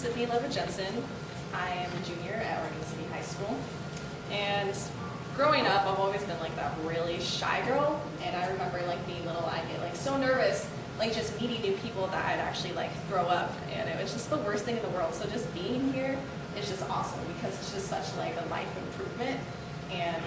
Ledwith-Jensen. I am a junior at Oregon City High School. And growing up, I've always been like that really shy girl. And I remember like being little, I'd get like so nervous, like just meeting new people that I'd actually like throw up. And it was just the worst thing in the world. So just being here is just awesome because it's just such like a life improvement. And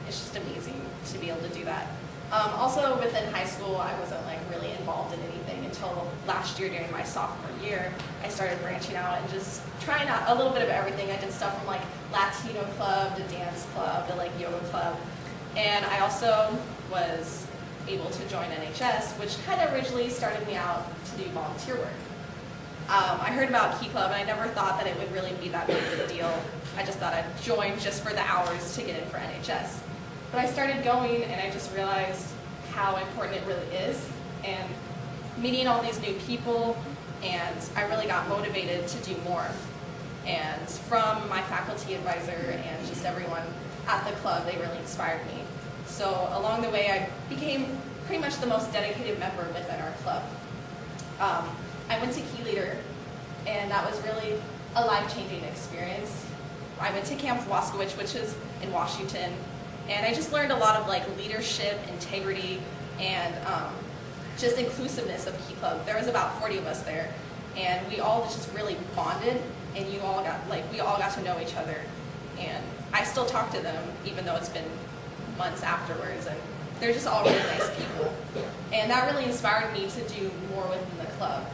it's just amazing to be able to do that. Also within high school, I wasn't like really involved in anything until last year during my sophomore year. I started branching out and just trying out a little bit of everything. I did stuff from like Latino club to dance club to like yoga club. And I also was able to join NHS, which kind of originally started me out to do volunteer work. I heard about Key Club and I never thought that it would really be that big of a deal. I just thought I'd join just for the hours to get in for NHS. But I started going and I just realized how important it really is, and meeting all these new people, and I really got motivated to do more. And from my faculty advisor and just everyone at the club, they really inspired me. So along the way, I became pretty much the most dedicated member within our club. I went to Key Leader, and that was really a life-changing experience. I went to Camp Waskowich, which is in Washington, and I just learned a lot of like leadership, integrity, and just inclusiveness of Key Club. There was about 40 of us there, and we all just really bonded, and we all got to know each other. And I still talk to them, even though it's been months afterwards, and they're just all really nice people. And that really inspired me to do more within the club,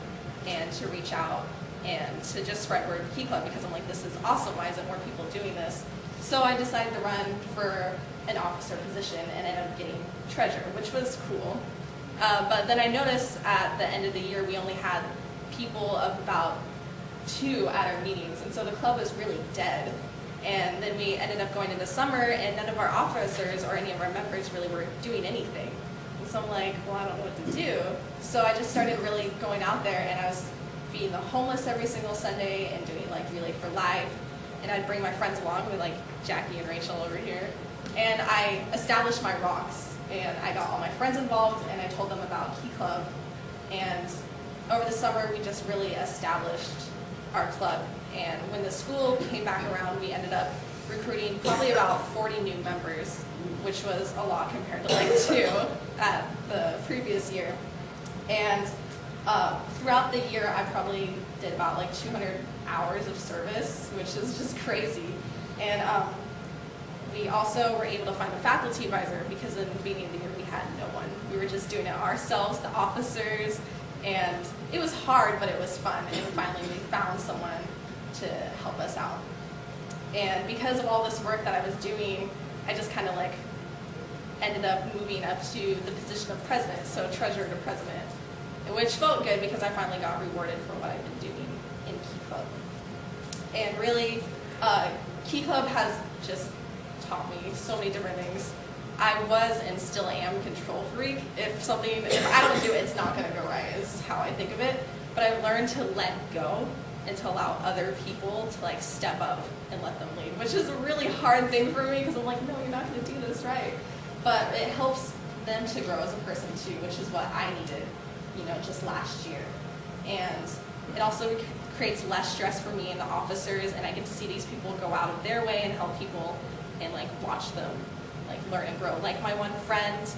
and to reach out, and to just spread word of Key Club, because I'm like, this is awesome, why isn't more people doing this? So I decided to run for an officer position and ended up getting treasurer, which was cool. But then I noticed at the end of the year we only had people of about 2 at our meetings, and so the club was really dead. And then we ended up going into summer and none of our officers or any of our members really were doing anything. And so I'm like, well, I don't know what to do. So I just started really going out there, and I was feeding the homeless every single Sunday and doing like Relay for Life. And I'd bring my friends along with like Jackie and Rachel over here. And I established my rocks, and I got all my friends involved, and I told them about Key Club. And over the summer, we just really established our club. And when the school came back around, we ended up recruiting probably about 40 new members, which was a lot compared to like 2 at the previous year. And throughout the year, I probably did about like 200 hours of service, which is just crazy. And we also were able to find a faculty advisor, because in the beginning of the year we had no one. We were just doing it ourselves, the officers, and it was hard, but it was fun. And finally we found someone to help us out. And because of all this work that I was doing, I just kind of like ended up moving up to the position of president, so treasurer to president, which felt good because I finally got rewarded for what I've been doing in Key Club. And really, Key Club has just taught me so many different things. I was and still am a control freak. If I don't do it, it's not going to go right, is how I think of it. But I've learned to let go and to allow other people to like step up and let them lead, which is a really hard thing for me, because I'm like, no, you're not going to do this right. But it helps them to grow as a person too, which is what I needed, just last year. And it also creates less stress for me and the officers, and I get to see these people go out of their way and help people and like watch them like learn and grow. Like my one friend,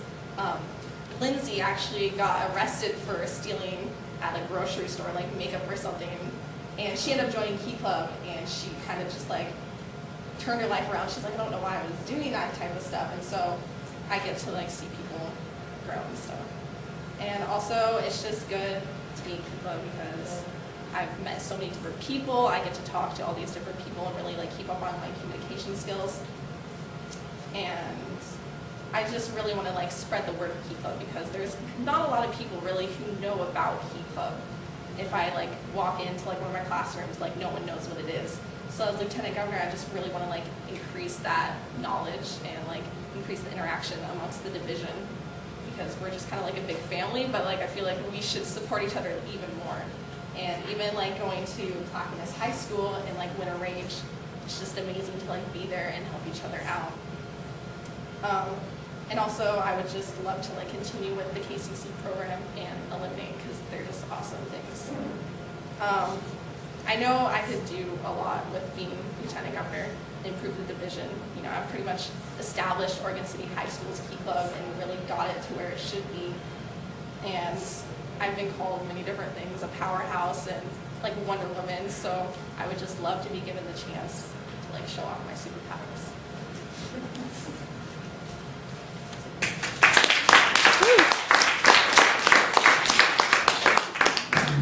Lindsay, actually got arrested for stealing at a grocery store, like makeup or something, and she ended up joining Key Club, and she kind of just like turned her life around. She's like, I don't know why I was doing that type of stuff, and so I get to like see people grow and stuff. And also, it's just good to be in Key Club because I've met so many different people. I get to talk to all these different people and really like keep up on my communication skills. And I just really want to like spread the word of Key Club, because there's not a lot of people really who know about Key Club. If I like walk into like one of my classrooms, like no one knows what it is. So as Lieutenant Governor, I just really want to like increase that knowledge and like increase the interaction amongst the division, because we're just kind of like a big family, but like I feel like we should support each other even more. And even like going to Clackamas High School and like Winter Range, it's just amazing to like be there and help each other out. And also, I would just love to like continue with the KCC program and Eliminate, because they're just awesome things. I know I could do a lot with being lieutenant governor, improve the division. You know, I've pretty much established Oregon City High School's Key Club and really got it to where it should be. And I've been called many different things, a powerhouse and like Wonder Woman, so I would just love to be given the chance to like show off my superpowers.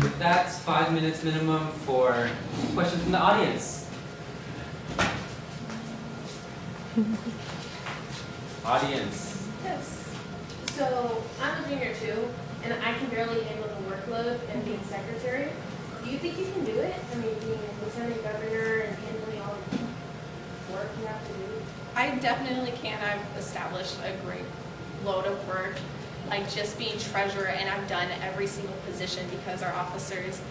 With that, 5 minutes minimum for questions from the audience. Audience. Yes. So I'm a junior too, and I can barely handle the workload and being secretary. Do you think you can do it? I mean, being a lieutenant governor and handling all the work you have to do? I definitely can. I've established a great load of work, like just being treasurer, and I've done every single position because our officers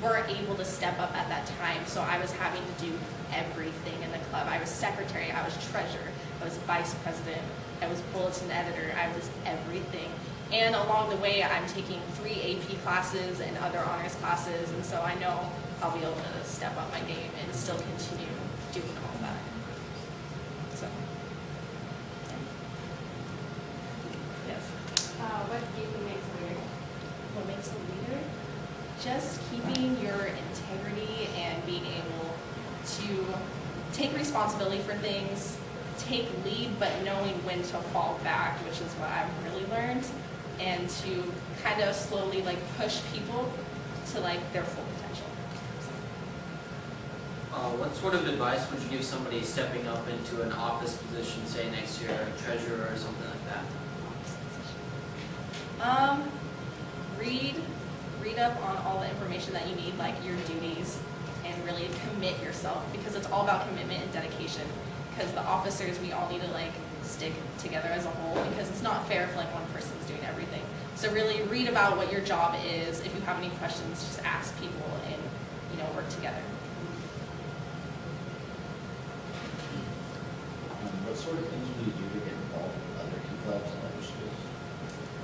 weren't able to step up at that time, so I was having to do everything in the club. I was secretary, I was treasurer, I was vice president, I was bulletin editor, I was everything. And along the way, I'm taking 3 AP classes and other honors classes, and so I know I'll be able to step up my game and still continue doing all that. So, yes. What do you think makes a leader? What makes a leader? Just keeping your integrity and being able to take responsibility for things, take lead, but knowing when to fall back, which is what I've really learned, and to kind of slowly like push people to like their full potential. What sort of advice would you give somebody stepping up into an office position, say next year, a treasurer or something like that? Read up on all the information that you need, like your duties, and really commit yourself, because it's all about commitment and dedication. Because the officers, we all need to like stick together as a whole, because it's not fair if like one person's doing everything. So really read about what your job is. If you have any questions, just ask people and, you know, work together. What sort of things would you do to get involved with other key clubs and other schools?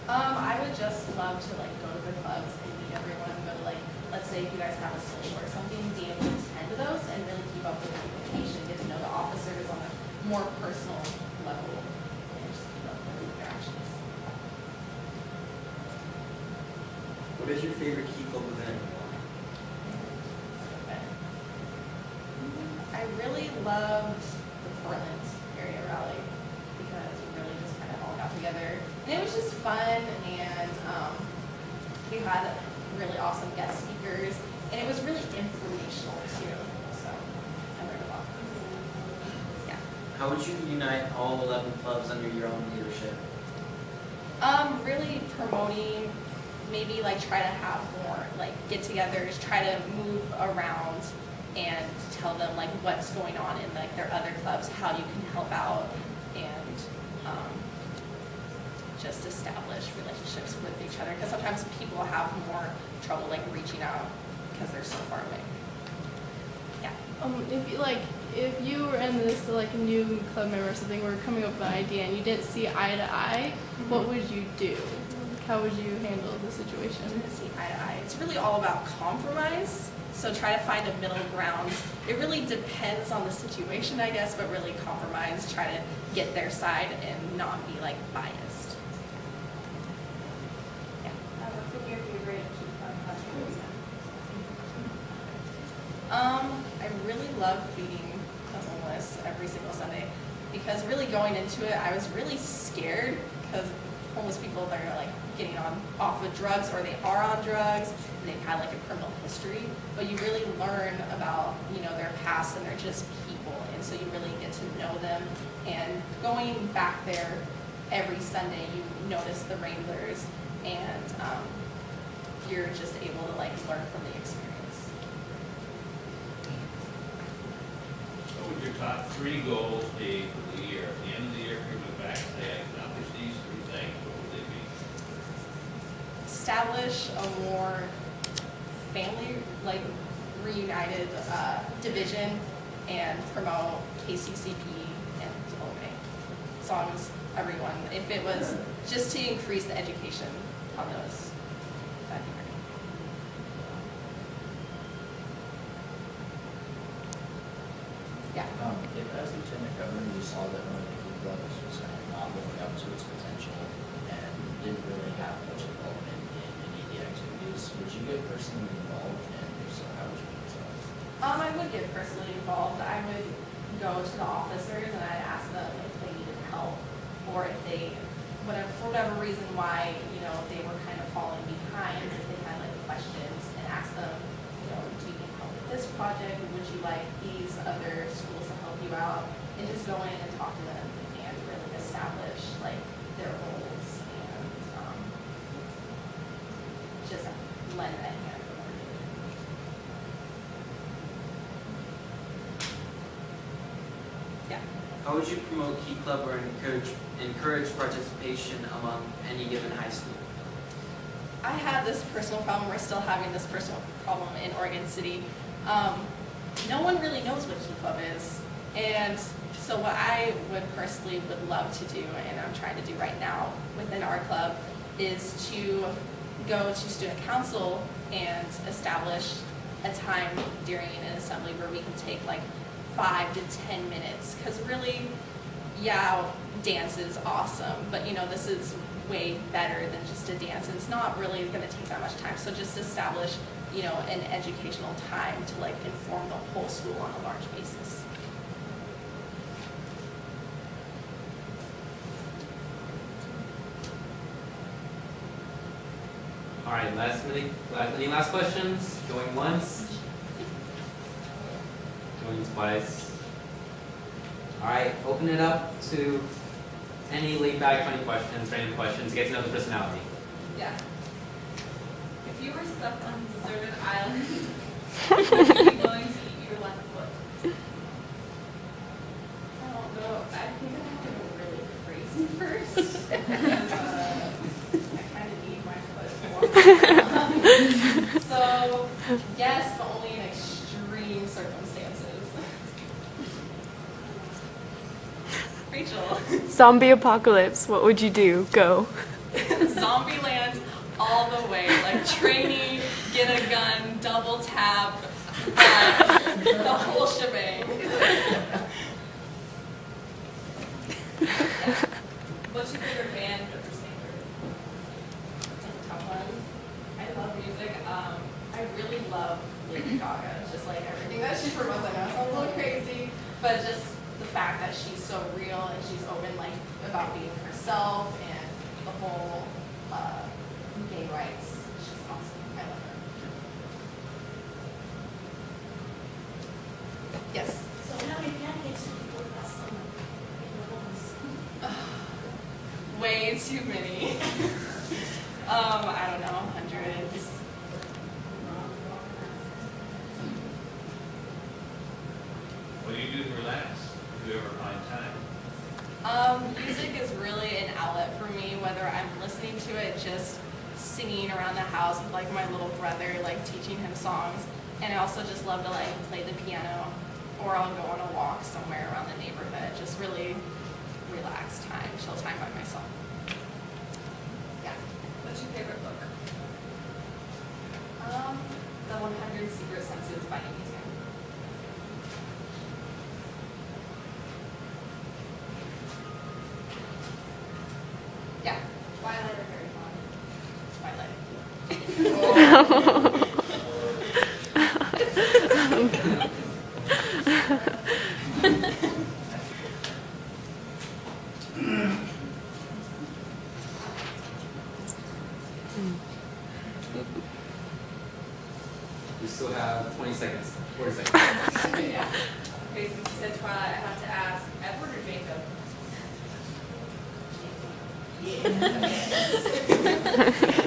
I would just love to like go to the clubs and meet everyone. Go to like, let's say if you guys have a social or something, be able to attend to those and really keep up with the communication, get to know the officers on a more personal level, and just keep up with the interactions. What is your favorite Key Club event? I really loved the Portland area rally because we really just kind of all got together. And it was just fun, and we had really awesome guest speakers, and it was really informational too. So I learned a lot. Yeah. How would you unite all 11 clubs under your own leadership? Really promoting, maybe like try to have more like get-togethers, try to move around and tell them like what's going on in like their other clubs, how you can help out, and just establish relationships with each other, because sometimes people have more trouble like reaching out because they're so far away. Yeah. If you were in this like new club member or something, were coming up with an idea and you didn't see eye to eye, what would you do? How would you handle the situation? See eye to eye. It's really all about compromise. So try to find a middle ground. It really depends on the situation, I guess, but really compromise. Try to get their side and not be like biased. Yeah. What's been your favorite Key Club activity? I really love feeding the homeless every single Sunday, because really going into it, I was really scared because homeless people, they're like getting off of drugs, or they are on drugs, and they've had like a criminal history. But you really learn about, you know, their past, and they're just people, and so you really get to know them. And going back there every Sunday, you notice the Wranglers, and you're just able to like learn from the experience. What would your top 3 goals be for the year? At the end of the year, if you went back and say, I accomplished these 3 things, what would they be? Establish a more family, like reunited division, and promote KCCP and OMA. As long as everyone, if it was just to increase the education on those, that'd be great. Yeah. If as lieutenant governor you saw that one of the youth levels was kind of not living up to its potential and didn't really have much involvement in any of the activities, would you get personally involved, and if so, how would you do so? I would get personally involved. I would go to the officers and I'd ask them if they needed help or if they, whatever, for whatever reason why, they were kind of falling behind, if they had like questions, and ask them, do you need help with this project? Would you like these other schools to help you out? And just go in and talk to them and really establish like their roles and just lend that hand. Yeah. How would you promote Key Club or encourage participation among any given high school? I have this personal problem. We're still having this personal problem in Oregon City. No one really knows what Key Club is. And so what I personally would love to do, and I'm trying to do right now within our club, is to go to student council and establish a time during an assembly where we can take like 5 to 10 minutes. Because really, yeah, dance is awesome, but this is way better than just a dance. It's not really going to take that much time. So just establish, an educational time to like inform the whole school on a large basis. All right, any last questions? Going once? Going twice? All right, open it up to any laid back, funny questions, random questions, get to know the personality. Yeah. If you were stuck on a deserted island, would you be going to eat your left foot? I don't know. I think I have to go really crazy first. Because I kind of need my foot more. So, yes, but only in extreme circumstances. Rachel. Zombie apocalypse, what would you do? Go. Zombieland all the way. Like training, get a gun, double tap, the whole shebang. Yeah. What's your favorite band or singer? That's a tough one. I love music. I really love Lady Gaga. Just like everything that she promotes. I know it sounds a little crazy, but just the fact that she's so real and she's open like about being herself and the whole gay rights. She's awesome. I love her. Yes. So how many pancakes did you put last summer? Way too many. I don't know, hundreds. What do you do to relax? Do you ever find time? Music is really an outlet for me, whether I'm listening to it, just singing around the house with like my little brother, like teaching him songs. And I also just love to like play the piano, or I'll go on a walk somewhere around the neighborhood. Just really relaxed time, chill time by myself. Yeah. What's your favorite book? The 100 Secret Senses by Amy. Yeah. Twilight or Harry Potter? Twilight. We still have 20 seconds, 40 seconds. Yeah. Okay, since you said Twilight, I have to ask, Edward or Jacob?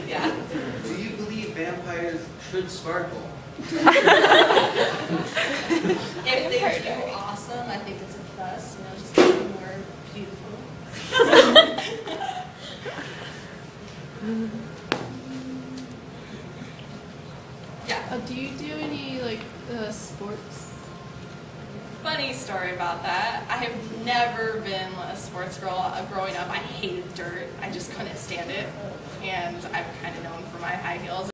Yeah. Do you believe vampires should sparkle? If they do, awesome. I think it's a plus. Just make them more beautiful. Yeah. Do you do any like sports? Funny story about that. I have never been a sports girl. Growing up, I hated dirt. I just couldn't stand it. And I'm kind of known for my high heels.